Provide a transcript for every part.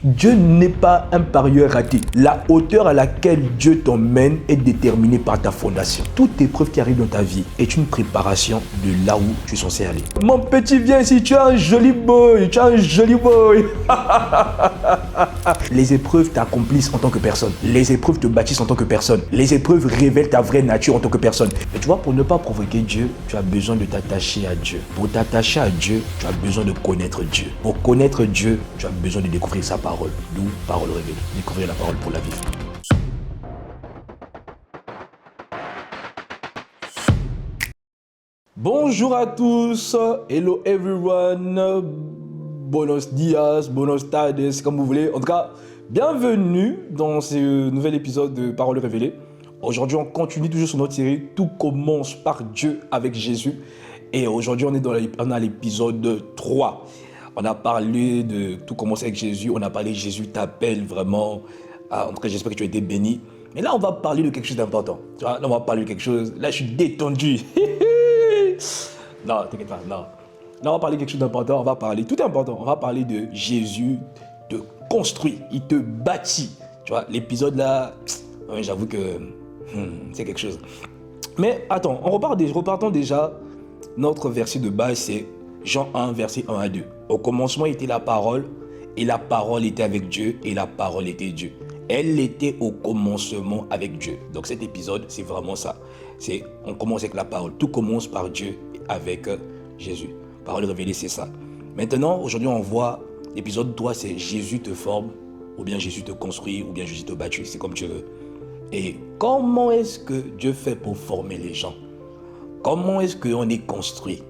Dieu n'est pas un parieur raté. La hauteur à laquelle Dieu t'emmène est déterminée par ta fondation. Toute épreuve qui arrive dans ta vie est une préparation de là où tu es censé aller. Mon petit, viens ici, tu es un joli boy, tu es un joli boy. Les épreuves t'accomplissent en tant que personne. Les épreuves te bâtissent en tant que personne. Les épreuves révèlent ta vraie nature en tant que personne. Mais tu vois, pour ne pas provoquer Dieu, tu as besoin de t'attacher à Dieu. Pour t'attacher à Dieu, tu as besoin de connaître Dieu. Pour connaître Dieu, tu as besoin de découvrir sa parole. D'où parole révélée. Découvrir la parole pour la vivre. Bonjour à tous. Hello everyone. Buenos dias, buenos tardes, comme vous voulez. En tout cas, bienvenue dans ce nouvel épisode de Paroles révélées. Aujourd'hui, on continue toujours sur notre série. Tout commence par Dieu avec Jésus. Et aujourd'hui, on a l'épisode 3. On a parlé de tout commencer avec Jésus. On a parlé de Jésus t'appelle vraiment. En tout cas, j'espère que tu as été béni. Mais là, on va parler de quelque chose d'important. Tu vois, là, on va parler de quelque chose. Là, je suis détendu. Non, t'inquiète pas, non. Là, on va parler de quelque chose d'important. On va parler, tout est important. On va parler de Jésus te construit. Il te bâtit. Tu vois, l'épisode là, j'avoue que c'est quelque chose. Mais attends, repartons déjà. Notre verset de base, c'est Jean 1, verset 1 à 2. Au commencement était la parole, et la parole était avec Dieu, et la parole était Dieu. Elle était au commencement avec Dieu. Donc cet épisode, c'est vraiment ça. On commence avec la parole. Tout commence par Dieu avec Jésus. Parole révélée, c'est ça. Maintenant, aujourd'hui, on voit l'épisode 3, c'est Jésus te forme, ou bien Jésus te construit, ou bien Jésus te bâtit, c'est comme tu veux. Et comment est-ce que Dieu fait pour former les gens? Comment est-ce qu'on est construit?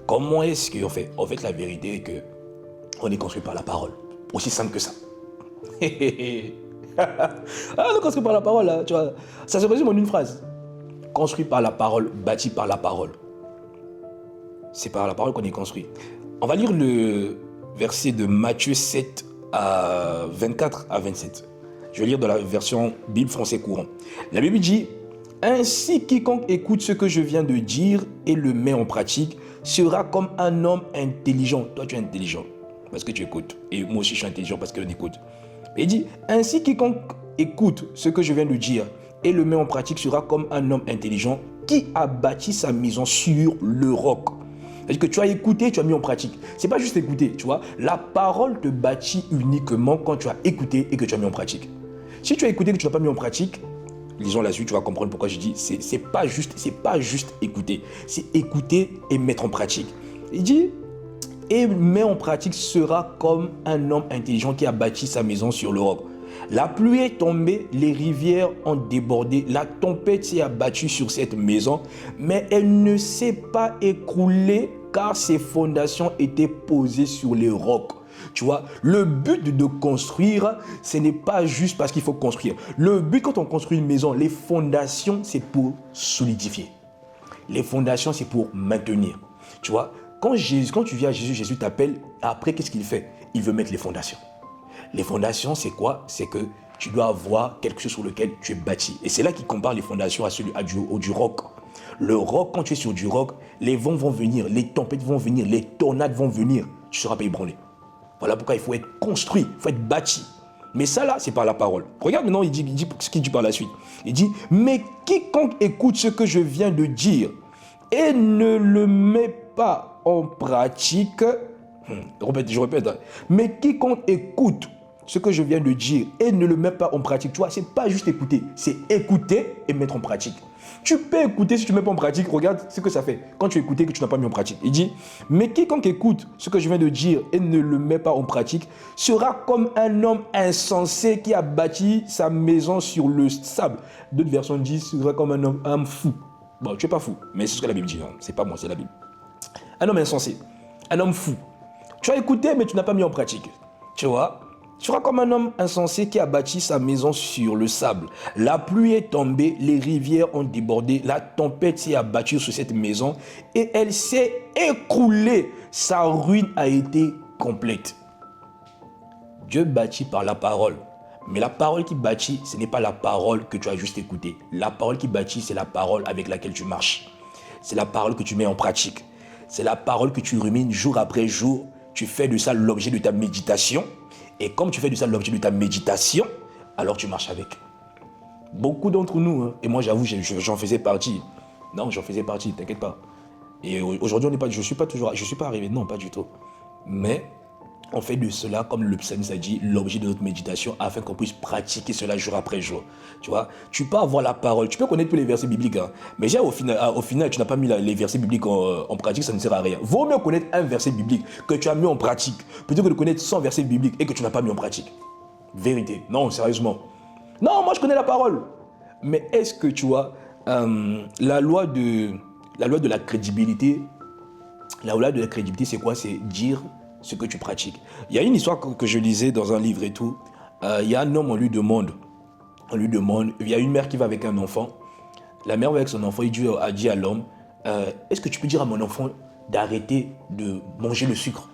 Comment est-ce qu'on fait? En fait, la vérité est qu'on est construit par la parole. Aussi simple que ça. On est construit par la parole, là, tu vois. Ça se résume en une phrase. Construit par la parole, bâti par la parole. C'est par la parole qu'on est construit. On va lire le verset de Matthieu 7 à 24 à 27. Je vais lire dans la version Bible français courant. La Bible dit: ainsi, quiconque écoute ce que je viens de dire et le met en pratique sera comme un homme intelligent. Toi, tu es intelligent parce que tu écoutes. Et moi aussi, je suis intelligent parce que je écoute. Il dit: ainsi, quiconque écoute ce que je viens de dire et le met en pratique sera comme un homme intelligent qui a bâti sa maison sur le roc. C'est-à-dire que tu as écouté, tu as mis en pratique. C'est pas juste écouter, tu vois. La parole te bâtit uniquement quand tu as écouté et que tu as mis en pratique. Si tu as écouté et que tu n'as pas mis en pratique, lisons la suite, tu vas comprendre pourquoi je dis c'est pas juste écouter, c'est écouter et mettre en pratique. Il dit: et met en pratique sera comme un homme intelligent qui a bâti sa maison sur le roc. La pluie est tombée, les rivières ont débordé, la tempête s'est abattue sur cette maison, mais elle ne s'est pas écroulée car ses fondations étaient posées sur les rocs. Tu vois, le but de construire, ce n'est pas juste parce qu'il faut construire. Le but quand on construit une maison, les fondations, c'est pour solidifier. Les fondations, c'est pour maintenir. Tu vois, quand tu viens à Jésus, Jésus t'appelle, après qu'est-ce qu'il fait? Il veut mettre les fondations. Les fondations, c'est quoi? C'est que tu dois avoir quelque chose sur lequel tu es bâti. Et c'est là qu'il compare les fondations au du roc. Le roc, quand tu es sur du roc, les vents vont venir, les tempêtes vont venir, les tornades vont venir. Tu ne seras pas ébranlé. Voilà pourquoi il faut être construit, il faut être bâti. Mais ça là, c'est par la parole. Regarde maintenant, il dit ce qu'il dit par la suite. Il dit: mais quiconque écoute ce que je viens de dire et ne le met pas en pratique, je répète, mais quiconque écoute ce que je viens de dire et ne le met pas en pratique, tu vois, c'est pas juste écouter, c'est écouter et mettre en pratique. Tu peux écouter si tu ne mets pas en pratique, regarde ce que ça fait quand tu écoutes et que tu n'as pas mis en pratique. Il dit: mais quiconque écoute ce que je viens de dire et ne le met pas en pratique sera comme un homme insensé qui a bâti sa maison sur le sable. D'autres versions disent sera comme un homme fou. Bon, tu n'es pas fou, mais c'est ce que la Bible dit, hein. C'est pas moi, c'est la Bible. Un homme insensé, un homme fou. Tu as écouté mais tu n'as pas mis en pratique. Tu vois? Tu seras comme un homme insensé qui a bâti sa maison sur le sable. La pluie est tombée, les rivières ont débordé, la tempête s'est abattue sur cette maison et elle s'est écroulée. Sa ruine a été complète. Dieu bâtit par la parole. Mais la parole qui bâtit, ce n'est pas la parole que tu as juste écoutée. La parole qui bâtit, c'est la parole avec laquelle tu marches. C'est la parole que tu mets en pratique. C'est la parole que tu rumines jour après jour. Tu fais de ça l'objet de ta méditation. Et comme tu fais de ça l'objet de ta méditation, alors tu marches avec. Beaucoup d'entre nous, hein, et moi j'avoue, j'en faisais partie. Non, j'en faisais partie, t'inquiète pas. Et aujourd'hui, je ne suis pas arrivé, non, pas du tout. Mais on fait de cela, comme le psalmiste a dit, l'objet de notre méditation, afin qu'on puisse pratiquer cela jour après jour. Tu vois, tu peux avoir la parole, tu peux connaître tous les versets bibliques, hein, mais au final, tu n'as pas mis les versets bibliques en pratique, ça ne sert à rien. Vaut mieux connaître un verset biblique que tu as mis en pratique, plutôt que de connaître 100 versets bibliques et que tu n'as pas mis en pratique. Vérité. Non, sérieusement. Non, moi je connais la parole. Mais est-ce que tu vois, la loi de la crédibilité, c'est quoi? C'est dire ce que tu pratiques. Il y a une histoire que je lisais dans un livre et tout. Il y a un homme, on lui demande, il y a une mère qui va avec un enfant. La mère va avec son enfant, Dieu a dit à l'homme, est-ce que tu peux dire à mon enfant d'arrêter de manger le sucre?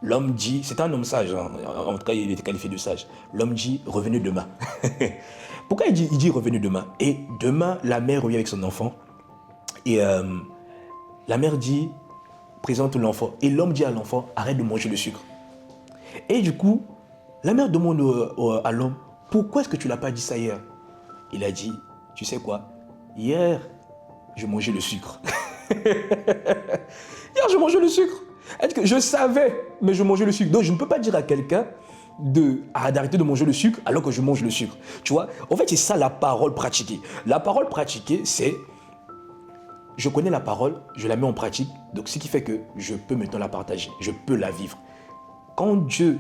L'homme dit, c'est un homme sage, hein, en tout cas il était qualifié de sage. L'homme dit, revenez demain. Pourquoi il dit revenez demain? Et demain, la mère revient avec son enfant. Et la mère dit, présente l'enfant. Et l'homme dit à l'enfant, arrête de manger le sucre. Et du coup, la mère demande à l'homme, pourquoi est-ce que tu ne l'as pas dit ça hier? Il a dit, tu sais quoi? Hier, je mangeais le sucre. Hier, je mangeais le sucre. Est-ce que je savais, mais je mangeais le sucre. Donc, je ne peux pas dire à quelqu'un d'arrêter de manger le sucre alors que je mange le sucre. Tu vois? En fait, c'est ça la parole pratiquée. La parole pratiquée, c'est je connais la parole, je la mets en pratique, donc ce qui fait que je peux maintenant la partager, je peux la vivre. Quand Dieu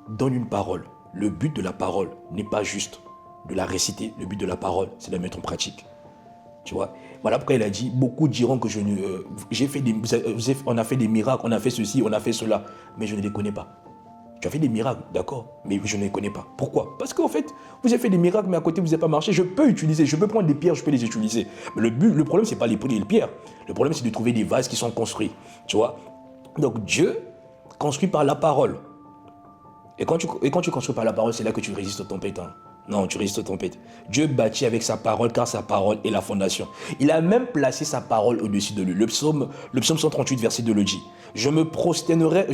donne une parole, le but de la parole n'est pas juste de la réciter, le but de la parole, c'est de la mettre en pratique. Tu vois? Voilà pourquoi il a dit, beaucoup diront que on a fait des miracles, on a fait ceci, on a fait cela, mais je ne les connais pas. Tu as fait des miracles, d'accord, mais je ne les connais pas. Pourquoi? Parce qu'en fait, vous avez fait des miracles, mais à côté, vous n'avez pas marché. Je peux prendre des pierres, je peux les utiliser. Mais le problème, ce n'est pas les pierres. Le problème, c'est de trouver des vases qui sont construits. Tu vois? Donc, Dieu construit par la parole. Et quand tu construis par la parole, c'est là que tu résistes aux tempêtes. Hein. Non, tu résistes aux tempêtes. Dieu bâtit avec sa parole, car sa parole est la fondation. Il a même placé sa parole au-dessus de lui. Le psaume 138, verset 2 le dit. Je me prosternerai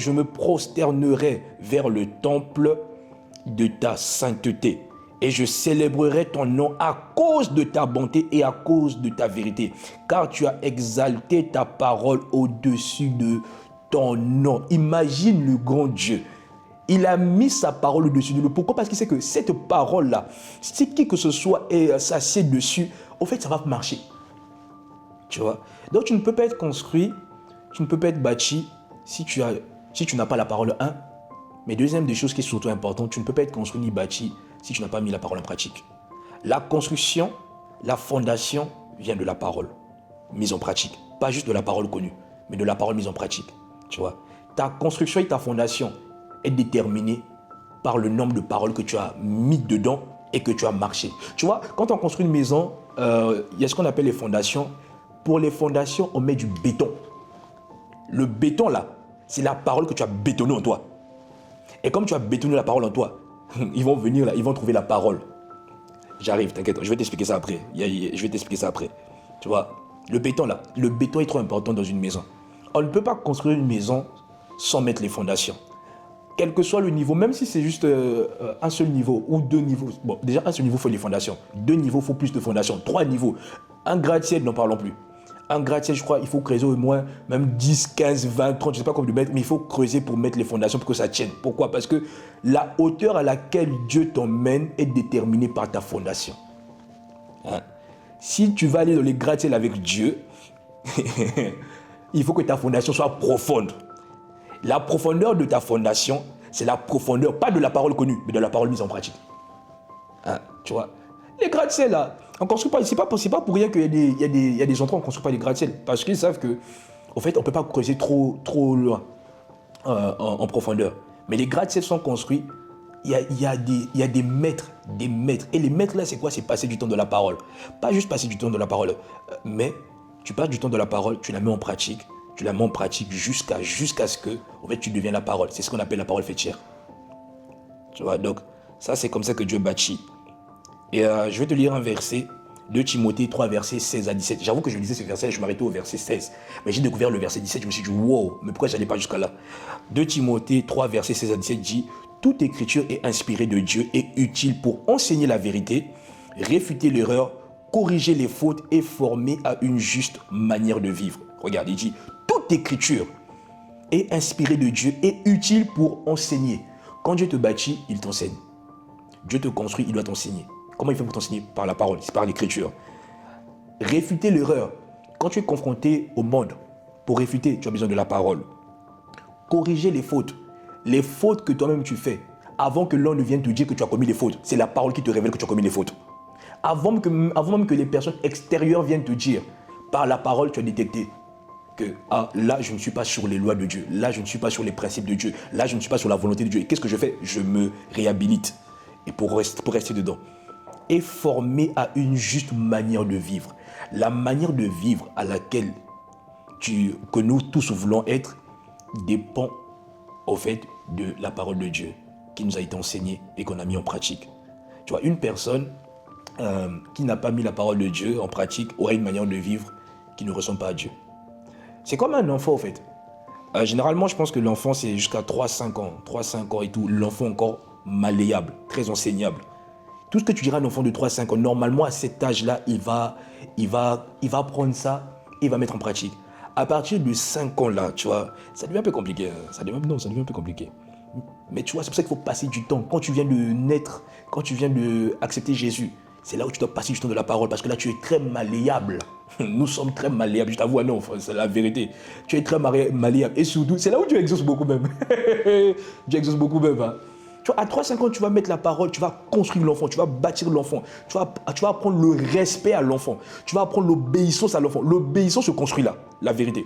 vers le temple de ta sainteté, et je célébrerai ton nom à cause de ta bonté et à cause de ta vérité, car tu as exalté ta parole au-dessus de ton nom. Imagine le grand Dieu. Il a mis sa parole au-dessus de nous. Pourquoi? Parce qu'il sait que cette parole-là, si qui que ce soit s'assied dessus, au fait, ça va marcher. Tu vois? Donc, tu ne peux pas être construit, tu ne peux pas être bâti si tu n'as pas la parole 1. Mais deuxième des choses qui est surtout importante, tu ne peux pas être construit ni bâti si tu n'as pas mis la parole en pratique. La construction, la fondation vient de la parole mise en pratique. Pas juste de la parole connue, mais de la parole mise en pratique. Tu vois? Ta construction et ta fondation est déterminée par le nombre de paroles que tu as mis dedans et que tu as marché. Tu vois, quand on construit une maison, il y a ce qu'on appelle les fondations. Pour les fondations, on met du béton. Le béton là, c'est la parole que tu as bétonnée en toi. Et comme tu as bétonné la parole en toi, ils vont venir là, ils vont trouver la parole. J'arrive, t'inquiète, je vais t'expliquer ça après. Je vais t'expliquer ça après. Tu vois, le béton là, le béton est trop important dans une maison. On ne peut pas construire une maison sans mettre les fondations. Quel que soit le niveau, même si c'est juste un seul niveau ou deux niveaux. Bon, déjà, un seul niveau, il faut les fondations. Deux niveaux, il faut plus de fondations. Trois niveaux. Un gratte-ciel, n'en parlons plus. Un gratte-ciel, je crois, il faut creuser au moins même 10, 15, 20, 30, je ne sais pas combien de mètres, mais il faut creuser pour mettre les fondations pour que ça tienne. Pourquoi? Parce que la hauteur à laquelle Dieu t'emmène est déterminée par ta fondation. Hein? Si tu vas aller dans les gratte-ciels avec Dieu, il faut que ta fondation soit profonde. La profondeur de ta fondation, c'est la profondeur, pas de la parole connue, mais de la parole mise en pratique. Hein, tu vois? Les gratte-ciels, là, on construit pas, c'est pas pour rien qu'il y a des endroits où on ne construit pas les gratte-ciels. Parce qu'ils savent que, en fait, on ne peut pas creuser trop loin en profondeur. Mais les gratte-ciels sont construits, il y a des mètres, des mètres. Et les mètres, là, c'est quoi? C'est passer du temps de la parole. Pas juste passer du temps de la parole, mais tu passes du temps de la parole, tu la mets en pratique. Tu la mets en pratique jusqu'à ce que, en fait, tu deviens la parole. C'est ce qu'on appelle la parole faîtière. Tu vois, donc, ça, c'est comme ça que Dieu bâtit. Et je vais te lire un verset, 2 Timothée 3, versets 16 à 17. J'avoue que je lisais ce verset, je m'arrêtais au verset 16. Mais j'ai découvert le verset 17, je me suis dit, wow, mais pourquoi je n'allais pas jusqu'à là? 2 Timothée 3, versets 16 à 17 dit, Toute écriture est inspirée de Dieu et utile pour enseigner la vérité, réfuter l'erreur, corriger les fautes et former à une juste manière de vivre. Regarde, il dit, toute écriture est inspirée de Dieu et utile pour enseigner. Quand Dieu te bâtit, il t'enseigne. Dieu te construit, il doit t'enseigner. Comment il fait pour t'enseigner? Par la parole, c'est par l'écriture. Réfuter l'erreur. Quand tu es confronté au monde, pour réfuter, tu as besoin de la parole. Corriger les fautes. Les fautes que toi-même tu fais, avant que l'on ne vienne te dire que tu as commis des fautes, c'est la parole qui te révèle que tu as commis des fautes. Avant même que les personnes extérieures viennent te dire, par la parole, tu as détecté que là, je ne suis pas sur les lois de Dieu. Là, je ne suis pas sur les principes de Dieu. Là, je ne suis pas sur la volonté de Dieu. Et qu'est-ce que je fais? Je me réhabilite. Et pour rester dedans. Et former à une juste manière de vivre. La manière de vivre à laquelle que nous tous voulons être dépend au fait de la parole de Dieu qui nous a été enseignée et qu'on a mis en pratique. Tu vois, une personne qui n'a pas mis la parole de Dieu en pratique aura une manière de vivre qui ne ressemble pas à Dieu. C'est comme un enfant, en fait. Généralement, je pense que l'enfant, c'est jusqu'à 3-5 ans. 3-5 ans et tout. L'enfant encore malléable, très enseignable. Tout ce que tu diras à un enfant de 3-5 ans, normalement, à cet âge-là, il va prendre ça et il va mettre en pratique. À partir de 5 ans, là, tu vois, ça devient un peu compliqué. Ça devient un peu compliqué. Mais tu vois, c'est pour ça qu'il faut passer du temps. Quand tu viens de naître, quand tu viens d'accepter Jésus, c'est là où tu dois passer du temps de la parole, parce que là, tu es très malléable. Nous sommes très malléables, je t'avoue, non, c'est la vérité. Tu es très malléable. Et surtout, c'est là où tu exauces beaucoup même. Tu exauces beaucoup même. Hein. Tu vois, à 3-5 ans, tu vas mettre la parole, tu vas construire l'enfant, tu vas bâtir l'enfant. Tu vas apprendre le respect à l'enfant. Tu vas apprendre l'obéissance à l'enfant. L'obéissance se construit là, la vérité.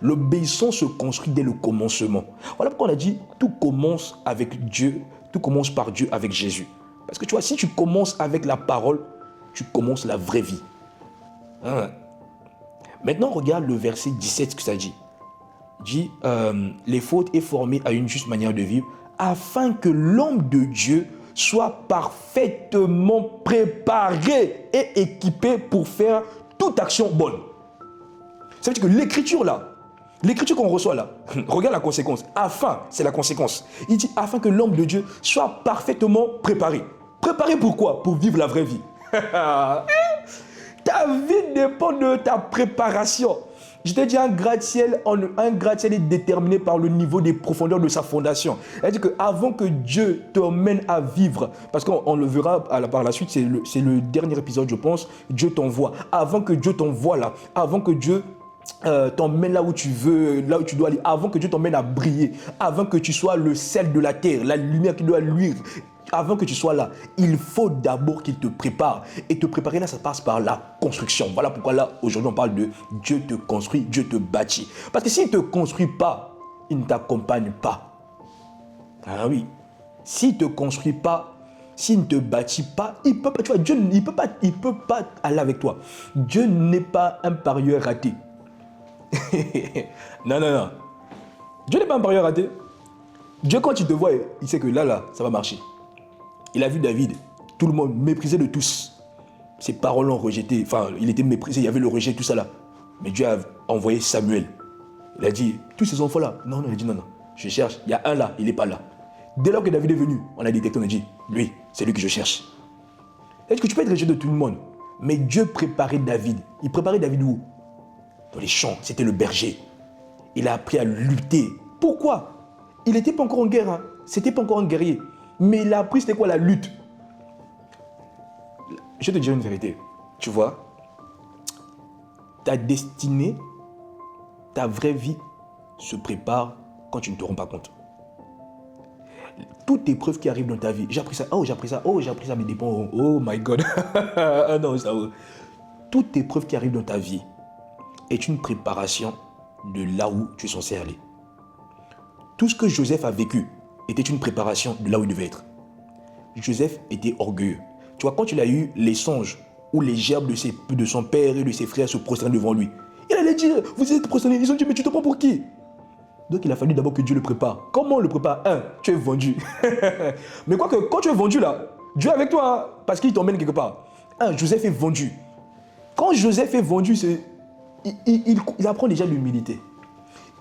L'obéissance se construit dès le commencement. Voilà pourquoi on a dit, tout commence avec Dieu, tout commence par Dieu avec Jésus. Parce que tu vois, si tu commences avec la parole, tu commences la vraie vie. Hein? Maintenant, regarde le verset 17, ce que ça dit. Il dit, les fautes est formé à une juste manière de vivre, afin que l'homme de Dieu soit parfaitement préparé et équipé pour faire toute action bonne. Ça veut dire que l'écriture là, l'écriture qu'on reçoit là, regarde la conséquence. Afin, c'est la conséquence. Il dit afin que l'homme de Dieu soit parfaitement préparé. Préparé pour quoi? Pour vivre la vraie vie. Ta vie dépend de ta préparation. Je t'ai dit, un gratte-ciel est déterminé par le niveau des profondeurs de sa fondation. C'est-à-dire qu'avant que Dieu t'emmène à vivre, parce qu'on le verra par la suite, c'est le dernier épisode, je pense, Dieu t'envoie. Avant que Dieu t'envoie là, avant que Dieu t'emmène là où tu veux, là où tu dois aller, avant que Dieu t'emmène à briller, avant que tu sois le sel de la terre, la lumière qui doit luire, avant que tu sois là, il faut d'abord qu'il te prépare. Et te préparer là, ça passe par la construction. Voilà pourquoi là, aujourd'hui, on parle de Dieu te construit, Dieu te bâtit. Parce que s'il ne te construit pas, il ne t'accompagne pas. Ah oui. S'il ne te construit pas, s'il ne te bâtit pas, il peut pas, tu vois, Dieu, il peut pas aller avec toi. Dieu n'est pas un parieur raté. Non. Dieu n'est pas un parieur raté. Dieu, quand il te voit, il sait que là, ça va marcher. Il a vu David, tout le monde méprisé de tous. Ses paroles l'ont rejeté, enfin, il était méprisé, il y avait le rejet, tout ça là. Mais Dieu a envoyé Samuel. Il a dit, tous ces enfants-là, non, il a dit non, je cherche, il y a un là, il n'est pas là. Dès lors que David est venu, on a détecté, on a dit, lui, c'est lui que je cherche. Est-ce que tu peux être rejeté de tout le monde? Mais Dieu préparait David. Il préparait David où? Dans les champs, c'était le berger. Il a appris à lutter. Pourquoi? Il n'était pas encore en guerre, hein. C'était pas encore un guerrier. Mais il a appris c'était quoi la lutte. Je te dirai une vérité. Tu vois, ta destinée, ta vraie vie se prépare quand tu ne te rends pas compte. Toute épreuve qui arrive dans ta vie, j'ai appris ça, mais dépend, oh my God. Ah non, ça. Toute épreuve qui arrive dans ta vie est une préparation de là où tu es censé aller. Tout ce que Joseph a vécu était une préparation de là où il devait être. Joseph était orgueilleux. Tu vois, quand il a eu les songes où les gerbes de son père et de ses frères se prosternaient devant lui, il allait dire, vous êtes prosternés. Ils ont dit, mais tu te prends pour qui? Donc il a fallu d'abord que Dieu le prépare. Comment on le prépare? Tu es vendu. Mais quoi que quand tu es vendu là, Dieu est avec toi, hein, parce qu'il t'emmène quelque part. Joseph est vendu. Quand Joseph est vendu, il apprend déjà l'humilité.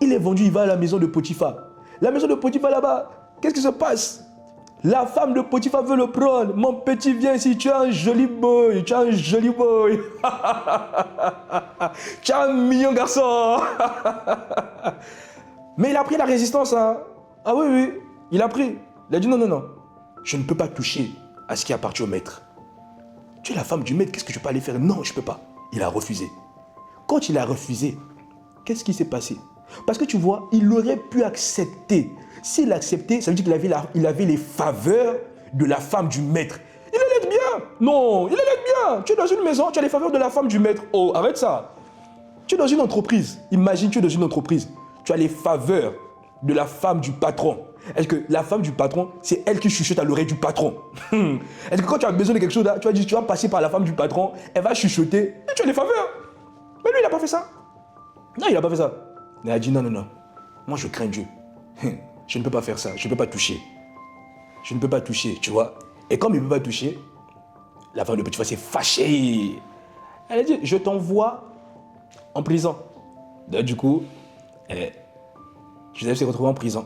Il est vendu, il va à la maison de Potiphar. La maison de Potiphar là-bas, Qu'est-ce qui se passe? La femme de Potiphar veut le prendre. Mon petit, viens ici, tu es un joli boy. Tu es un joli boy. Tu es un mignon garçon. Mais il a pris la résistance. Hein. Ah oui, oui. Il a pris. Il a dit non, non, non. Je ne peux pas toucher à ce qui appartient au maître. Tu es la femme du maître, qu'est-ce que je peux aller faire? Non, je ne peux pas. Il a refusé. Quand il a refusé, qu'est-ce qui s'est passé? Parce que tu vois, il aurait pu accepter. S'il acceptait, ça veut dire qu'il avait les faveurs de la femme du maître. Il allait être bien. Non, il allait être bien. Tu es dans une maison, tu as les faveurs de la femme du maître. Oh, arrête ça. Tu es dans une entreprise. Imagine, tu es dans une entreprise. Tu as les faveurs de la femme du patron. Est-ce que la femme du patron, c'est elle qui chuchote à l'oreille du patron? Est-ce que quand tu as besoin de quelque chose, tu vas dire, tu vas passer par la femme du patron, elle va chuchoter et tu as les faveurs? Mais lui, il n'a pas fait ça. Non, il n'a pas fait ça. Il a dit non, non, non. Moi, je crains Dieu. Je ne peux pas faire ça. Je ne peux pas toucher. Je ne peux pas toucher, tu vois. Et comme il ne peut pas toucher, la femme de Potiphar s'est fâchée. Elle a dit, je t'envoie en prison. Donc, du coup, Joseph s'est retrouvé en prison.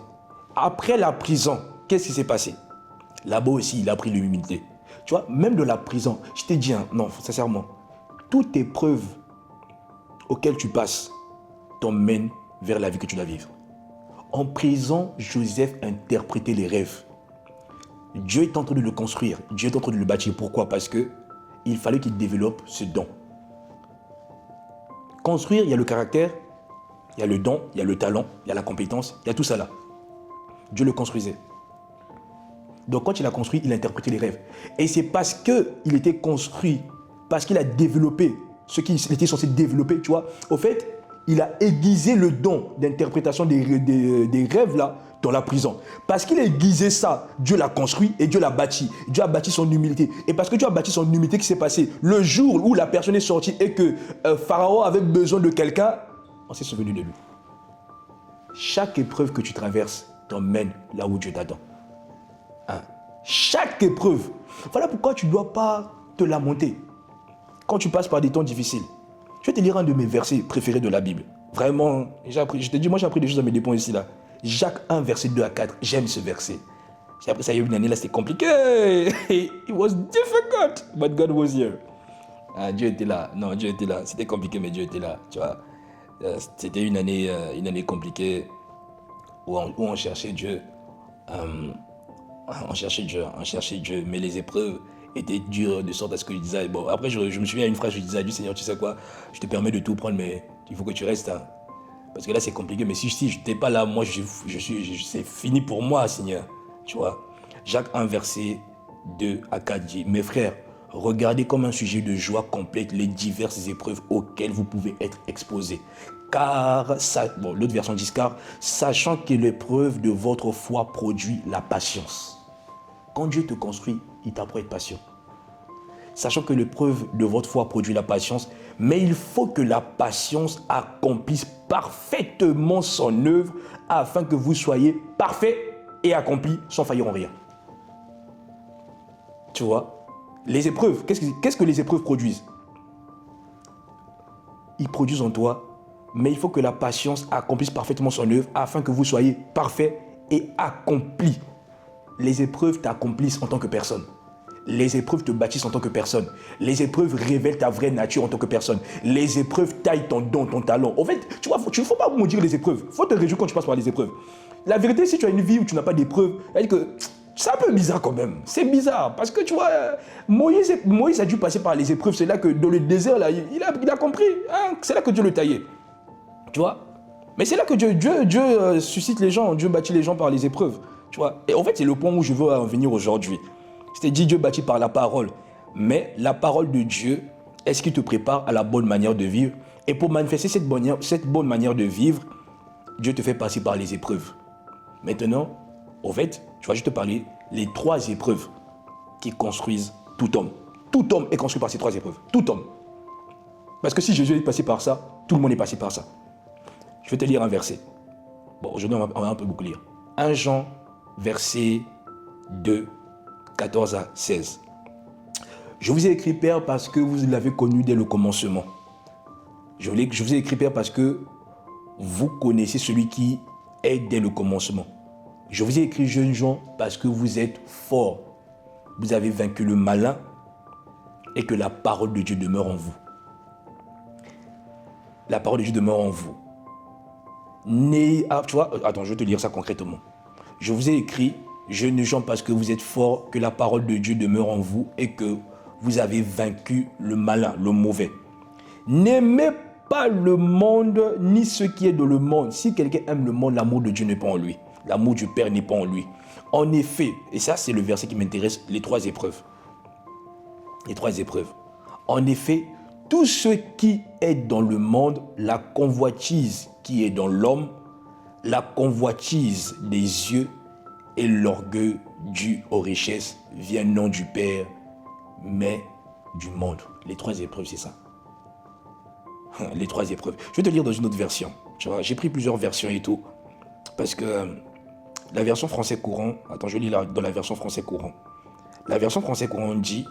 Après la prison, qu'est-ce qui s'est passé? Là-bas aussi, il a pris l'humilité. Tu vois, même de la prison, je t'ai dit, hein, non, sincèrement, toute épreuve auquel tu passes t'emmène vers la vie que tu dois vivre. En prison, Joseph interprétait les rêves. Dieu est en train de le construire, Dieu est en train de le bâtir. Pourquoi? Parce qu'il fallait qu'il développe ce don. Construire, il y a le caractère, il y a le don, il y a le talent, il y a la compétence, il y a tout ça là. Dieu le construisait. Donc quand il a construit, il a interprété les rêves. Et c'est parce qu'il était construit, parce qu'il a développé ce qu'il était censé développer, tu vois. Au fait, il a aiguisé le don d'interprétation des rêves là dans la prison. Parce qu'il a aiguisé ça, Dieu l'a construit et Dieu l'a bâti. Dieu a bâti son humilité. Et parce que Dieu a bâti son humilité, qui s'est passé le jour où la personne est sortie et que Pharaon avait besoin de quelqu'un, on s'est souvenu de lui. Chaque épreuve que tu traverses t'emmène là où Dieu t'attend. Hein? Chaque épreuve. Voilà pourquoi tu ne dois pas te lamenter. Quand tu passes par des temps difficiles, je vais te lire un de mes versets préférés de la Bible. Vraiment, je te dis, moi j'ai appris des choses à mes dépens ici là. Jacques 1, verset 2 à 4, j'aime ce verset. J'ai appris ça il y a une année là, c'était compliqué. It was difficult, but God was here. Ah, Dieu était là. Non, Dieu était là. C'était compliqué, mais Dieu était là. Tu vois, c'était une année compliquée où on cherchait Dieu. On cherchait Dieu, mais les épreuves étaient dures de sorte à ce que je disais, bon, après je me souviens d'une phrase, je disais à Dieu, Seigneur, tu sais quoi, je te permets de tout prendre, mais il faut que tu restes, hein. Parce que là c'est compliqué, mais si je n'étais pas là, moi c'est fini pour moi, Seigneur, tu vois. Jacques 1, verset 2 à 4 dit, mes frères, regardez comme un sujet de joie complète les diverses épreuves auxquelles vous pouvez être exposés. L'autre version dit car, sachant que l'épreuve de votre foi produit la patience. Quand Dieu te construit, il t'apprend à être patient. Sachant que l'épreuve de votre foi produit la patience, mais il faut que la patience accomplisse parfaitement son œuvre afin que vous soyez parfaits et accomplis sans faillir en rien. Tu vois, les épreuves, qu'est-ce que les épreuves produisent? Ils produisent en toi, mais il faut que la patience accomplisse parfaitement son œuvre afin que vous soyez parfaits et accomplis. Les épreuves t'accomplissent en tant que personne. Les épreuves te bâtissent en tant que personne. Les épreuves révèlent ta vraie nature en tant que personne. Les épreuves taillent ton don, ton talent. En fait, tu vois, il ne faut pas maudire les épreuves. Il faut te réjouir quand tu passes par les épreuves. La vérité, si tu as une vie où tu n'as pas d'épreuves, c'est un peu bizarre quand même. C'est bizarre parce que tu vois, Moïse a dû passer par les épreuves. C'est là que dans le désert, là, il a compris. Hein, c'est là que Dieu le taillait. Tu vois? Mais c'est là que Dieu suscite les gens. Dieu bâtit les gens par les épreuves. Tu vois? Et en fait, c'est le point où je veux en venir aujourd'hui. C'est-à-dire Dieu bâtit par la parole. Mais la parole de Dieu, est-ce qu'il te prépare à la bonne manière de vivre? Et pour manifester cette bonne manière de vivre, Dieu te fait passer par les épreuves. Maintenant, en fait, tu vas juste te parler les 3 épreuves qui construisent tout homme. Tout homme est construit par ces 3 épreuves. Tout homme. Parce que si Jésus est passé par ça, tout le monde est passé par ça. Je vais te lire un verset. Bon, aujourd'hui, on va un peu beaucoup lire. 1 Jean, verset 2, 14 à 16. Je vous ai écrit, Père, parce que vous l'avez connu dès le commencement. Je vous ai écrit, Père, parce que vous connaissez celui qui est dès le commencement. Je vous ai écrit, jeunes gens, parce que vous êtes forts. Vous avez vaincu le malin et que la parole de Dieu demeure en vous. La parole de Dieu demeure en vous. Tu vois, attends, je vais te lire ça concrètement. Je vous ai écrit, jeunes gens, parce que vous êtes forts, que la parole de Dieu demeure en vous et que vous avez vaincu le malin, le mauvais. N'aimez pas le monde, ni ce qui est dans le monde. Si quelqu'un aime le monde, l'amour de Dieu n'est pas en lui. L'amour du Père n'est pas en lui. En effet, et ça c'est le verset qui m'intéresse, les 3 épreuves. Les 3 épreuves. En effet, tout ce qui est dans le monde, la convoitise qui est dans l'homme, la convoitise des yeux et l'orgueil dû aux richesses vient non du Père, mais du monde. Les 3 épreuves, c'est ça. Les 3 épreuves. Je vais te lire dans une autre version. Tu vois, j'ai pris plusieurs versions et tout. Parce que la version français courant, attends, je lis dans la version français courant. La version français courant dit,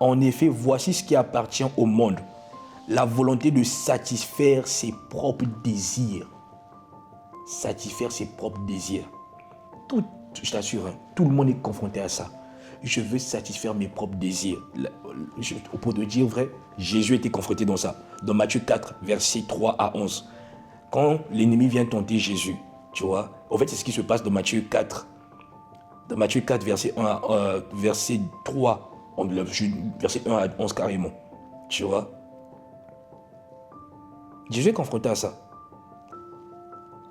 en effet, voici ce qui appartient au monde. La volonté de satisfaire ses propres désirs. Satisfaire ses propres désirs. Tout, je t'assure, hein, tout le monde est confronté à ça. Je veux satisfaire mes propres désirs. Pour te dire vrai, Jésus était confronté dans ça. Dans Matthieu 4, versets 3 à 11. Quand l'ennemi vient tenter Jésus, tu vois, en fait, c'est ce qui se passe dans Matthieu 4. Dans Matthieu 4, verset 3, verset 1 à 11 carrément. Tu vois. Jésus est confronté à ça.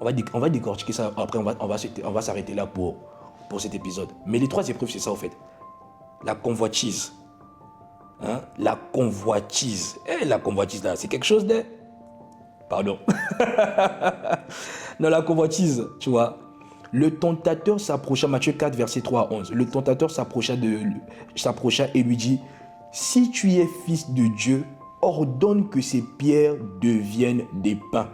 On va décortiquer ça. Après, on va s'arrêter là pour cet épisode. Mais les 3 épreuves, c'est ça, en fait. La convoitise. Hein? La convoitise. La convoitise, là, c'est quelque chose de... Pardon. Non, la convoitise, tu vois. Le tentateur s'approcha, Matthieu 4, verset 3 à 11. Le tentateur s'approcha et lui dit, si tu es fils de Dieu, ordonne que ces pierres deviennent des pains.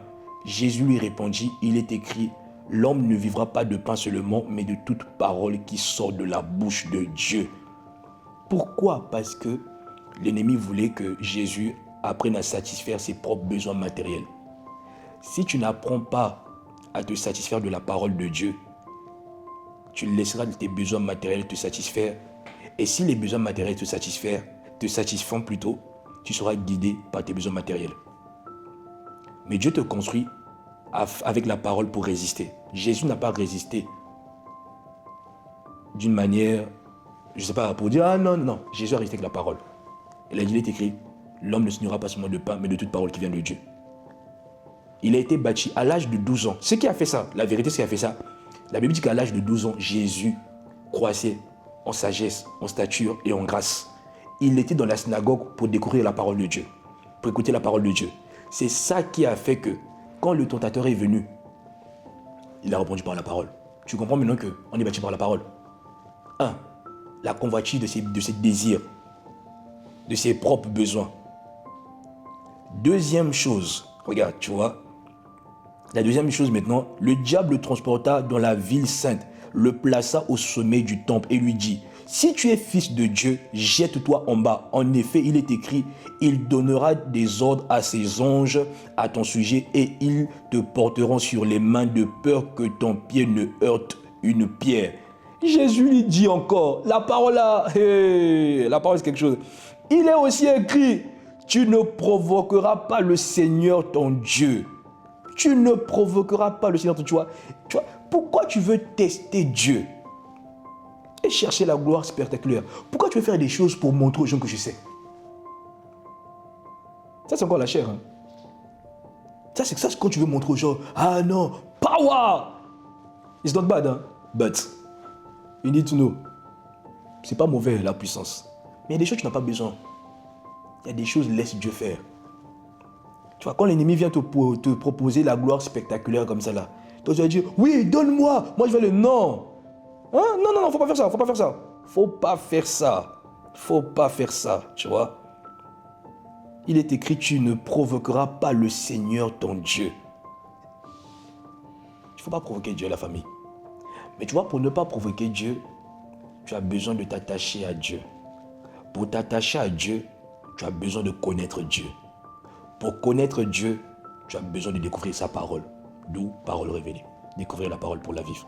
Jésus lui répondit, il est écrit, l'homme ne vivra pas de pain seulement, mais de toute parole qui sort de la bouche de Dieu. Pourquoi? Parce que l'ennemi voulait que Jésus apprenne à satisfaire ses propres besoins matériels. Si tu n'apprends pas à te satisfaire de la parole de Dieu, tu laisseras tes besoins matériels te satisfaire. Et si les besoins matériels te satisfont plutôt, tu seras guidé par tes besoins matériels. Mais Dieu te construit avec la parole pour résister. Jésus n'a pas résisté d'une manière, je ne sais pas, pour dire, ah non, non, non. Jésus a résisté avec la parole. Il a dit, il est écrit, l'homme ne se nourrira pas seulement de pain, mais de toute parole qui vient de Dieu. Il a été bâti à l'âge de 12 ans. Ce qui a fait ça, la vérité, ce qui a fait ça, la Bible dit qu'à l'âge de 12 ans, Jésus croissait en sagesse, en stature et en grâce. Il était dans la synagogue pour découvrir la parole de Dieu, pour écouter la parole de Dieu. C'est ça qui a fait que, quand le tentateur est venu, il a répondu par la parole. Tu comprends maintenant qu'on est bâti par la parole. 1. La convoitise de ses désirs, de ses propres besoins. Deuxième chose, regarde, tu vois, la deuxième chose maintenant, le diable le transporta dans la ville sainte, le plaça au sommet du temple et lui dit, si tu es fils de Dieu, jette-toi en bas. En effet, il est écrit, il donnera des ordres à ses anges à ton sujet et ils te porteront sur les mains de peur que ton pied ne heurte une pierre. Jésus lui dit encore, la parole là, la parole c'est quelque chose. Il est aussi écrit, tu ne provoqueras pas le Seigneur ton Dieu. Tu ne provoqueras pas le Seigneur ton Dieu. Tu vois, pourquoi tu veux tester Dieu et chercher la gloire spectaculaire? Pourquoi tu veux faire des choses pour montrer aux gens que je sais? Ça, c'est encore la chair. Hein? Ça, c'est quand tu veux montrer aux gens, ah non, power! It's not bad, hein? But you need to know. C'est pas mauvais, la puissance. Mais il y a des choses que tu n'as pas besoin. Il y a des choses, laisse Dieu faire. Tu vois, quand l'ennemi vient te proposer la gloire spectaculaire comme ça là, toi tu vas dire, oui, donne-moi, moi je vais le non. Hein? Non, non, non, faut pas faire ça, faut pas faire ça. Faut pas faire ça. Faut pas faire ça, tu vois. Il est écrit, tu ne provoqueras pas le Seigneur ton Dieu. Il ne faut pas provoquer Dieu, la famille. Mais tu vois, pour ne pas provoquer Dieu, tu as besoin de t'attacher à Dieu. Pour t'attacher à Dieu, tu as besoin de connaître Dieu. Pour connaître Dieu, tu as besoin de découvrir sa parole. D'où parole révélée. Découvrir la parole pour la vivre.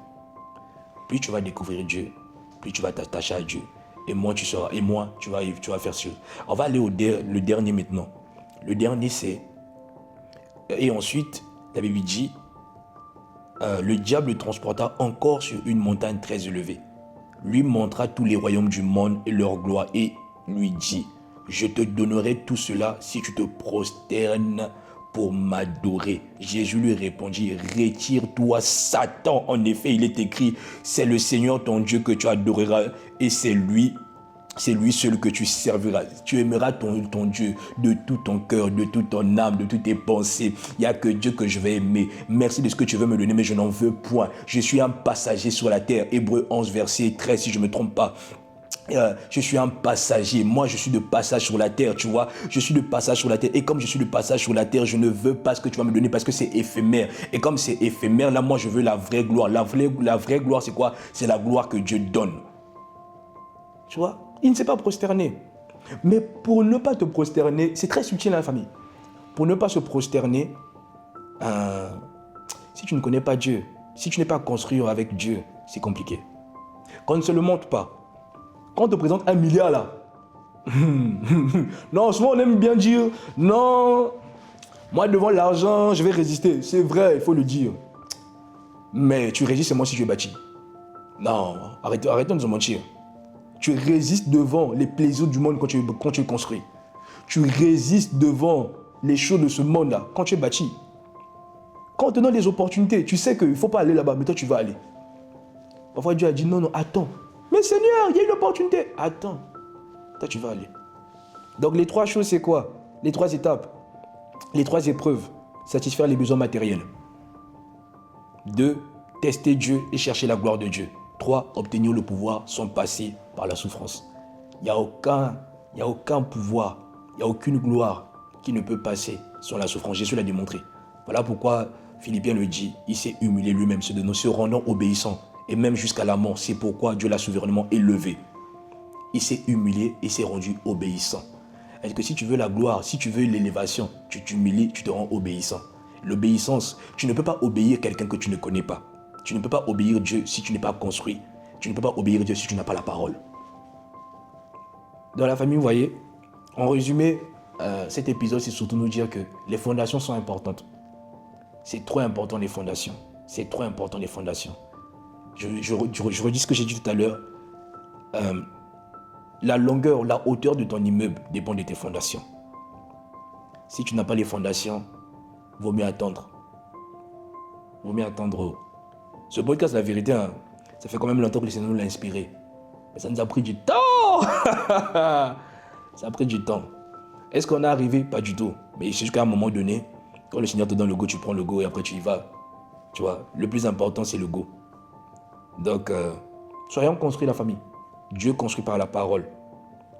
plus tu vas découvrir Dieu, plus tu vas t'attacher à Dieu. Et moins tu seras, et moins tu vas faire sûr. On va aller le dernier maintenant. Le dernier c'est, et ensuite, la Bible dit, le diable le transporta encore sur une montagne très élevée. Lui montra tous les royaumes du monde et leur gloire et lui dit, je te donnerai tout cela si tu te prosternes pour m'adorer. Jésus lui répondit, retire-toi Satan. En effet, il est écrit, c'est le Seigneur ton Dieu que tu adoreras et c'est lui seul que tu serviras. Tu aimeras ton Dieu de tout ton cœur, de toute ton âme, de toutes tes pensées. Il n'y a que Dieu que je vais aimer. Merci de ce que tu veux me donner, mais je n'en veux point. Je suis un passager sur la terre. Hébreux 11, verset 13, si je ne me trompe pas. Je suis un passager. Moi, je suis de passage sur la terre, tu vois. Je suis de passage sur la terre. Et comme je suis de passage sur la terre, je ne veux pas ce que tu vas me donner parce que c'est éphémère. Et comme c'est éphémère, là, moi, je veux la vraie gloire. La vraie gloire, c'est quoi? C'est la gloire que Dieu donne. Tu vois? Il ne s'est pas prosterné. Mais pour ne pas te prosterner, c'est très subtil dans la famille. Pour ne pas se prosterner, si tu ne connais pas Dieu, si tu n'es pas construit avec Dieu, c'est compliqué. Quand on ne se le montre pas, quand on te présente 1 milliard là, non, souvent on aime bien dire, non, moi devant l'argent, je vais résister. C'est vrai, il faut le dire. Mais tu résistes seulement si tu es bâti. Non, arrêtons de se mentir. Tu résistes devant les plaisirs du monde quand tu es construit. Tu résistes devant les choses de ce monde-là quand tu es bâti. Quand on te donne des opportunités, tu sais qu'il ne faut pas aller là-bas, mais toi tu vas aller. Parfois Dieu a dit non, attends. Mais Seigneur, il y a une opportunité. Attends. Toi tu vas aller. Donc les 3 choses, c'est quoi? Les 3 étapes. Les 3 épreuves. Satisfaire les besoins matériels. 2. Tester Dieu et chercher la gloire de Dieu. 3. Obtenir le pouvoir sans passer par la souffrance. Il n'y a aucun pouvoir, il n'y a aucune gloire qui ne peut passer sans la souffrance. Jésus l'a démontré. Voilà pourquoi Philippiens le dit, il s'est humilié lui-même, se rendant obéissant, et même jusqu'à la mort. C'est pourquoi Dieu l'a souverainement élevé. Il s'est humilié et s'est rendu obéissant. Est-ce que si tu veux la gloire, si tu veux l'élévation, tu t'humilies, tu te rends obéissant. L'obéissance, tu ne peux pas obéir quelqu'un que tu ne connais pas. Tu ne peux pas obéir Dieu si tu n'es pas construit. Tu ne peux pas obéir Dieu si tu n'as pas la parole. Dans la famille, vous voyez, en résumé, cet épisode, c'est surtout nous dire que les fondations sont importantes. C'est trop important les fondations. C'est trop important les fondations. Je redis ce que j'ai dit tout à l'heure. La longueur, la hauteur de ton immeuble dépend de tes fondations. Si tu n'as pas les fondations, vaut mieux attendre. Vaut mieux attendre. Ce podcast, la vérité, hein, ça fait quand même longtemps que le Seigneur nous l'a inspiré. Mais ça nous a pris du temps. Ça a pris du temps. Est-ce qu'on est arrivé? Pas du tout. Mais c'est jusqu'à un moment donné, quand le Seigneur te donne le go, tu prends le go et après tu y vas. Tu vois, le plus important, c'est le go. Donc, soyons construits la famille. Dieu construit par la parole.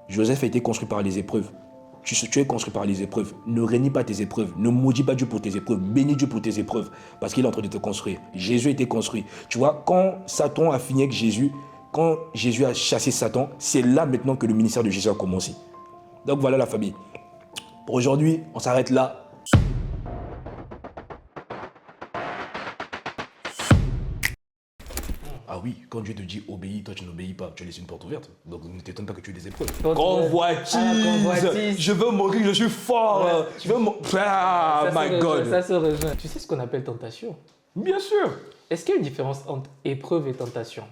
Joseph a été construit par les épreuves. Tu es construit par les épreuves. Ne réunis pas tes épreuves. Ne maudis pas Dieu pour tes épreuves. Bénis Dieu pour tes épreuves. Parce qu'il est en train de te construire. Jésus a été construit. Tu vois, quand Satan a fini avec Jésus, quand Jésus a chassé Satan, c'est là maintenant que le ministère de Jésus a commencé. Donc voilà la famille. Pour aujourd'hui, on s'arrête là. Ah oui, quand Dieu te dit obéis, toi tu n'obéis pas, tu laisses une porte ouverte. Donc ne t'étonne pas que tu aies des épreuves. Convoitise. Je veux mourir, je suis fort. Ouais. Je veux mourir. Ah, my God. Ça se rejoint. Tu sais ce qu'on appelle tentation? Bien sûr. Est-ce qu'il y a une différence entre épreuve et tentation?